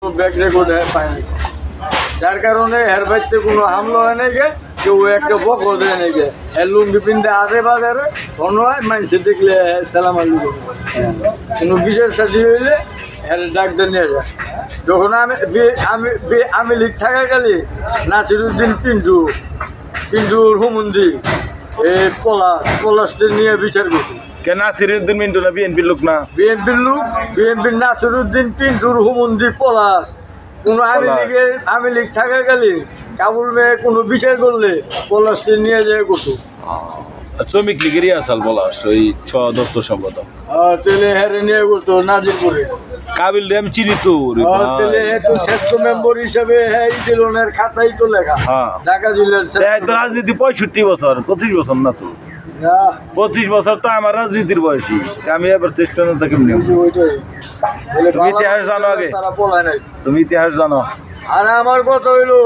Back record পায় না, যার কারণে হের বাড়িতে কোনো হামলা হয় নাই গে, কেউ একটা বকও দেয় নাই গে। লুঙ্গি পিন্ধে আসে বাজারে অন্য হয় মানুষে দেখলে সালাম আলাইকুম, কোনো বিশেষ সাথী হইলে এর ডাক দিয়ে নিয়ে যায়। যখন আমি লিখ থাকাকালী নাসিরুদ্দিন পিন্টুর হুমন্দি এই পলাশকে নিয়ে বিচার করছি। নাসিরুদ্দিন মিন্টু না বিএনপির লোক না? বিএনপির নাসিরুদ্দিন পিন্টুর হুমন্দি পলাশ কোনো আমি লিখ থাকাকালী কাবুল মেয়ে কোনো বিচার করলে পলাশকে নিয়ে যায় করতো। শ্রমিক লীগেরই আসাল পলাশ, ওই দপ্তর সম্পাদক। তেলে হেরে নিয়ে করতো নাজিরপুরে। কাবিল রে আমি চিনি তো। তেলে তো শ্রেষ্ঠ মেম্বার হিসেবে হ্যাঁ ইদিলনের খাতাই তো লেখা ঢাকা জেলার। রাজনীতি 65 বছর, 25 বছর না তো, 25 বছর তো আমার রাজনীতির বয়সী। আমি এবার চেষ্টা না কেমনি। তুমি ইতিহাস জানো আগে, তুমি ইতিহাস জানো। আর আমার কথা হইলো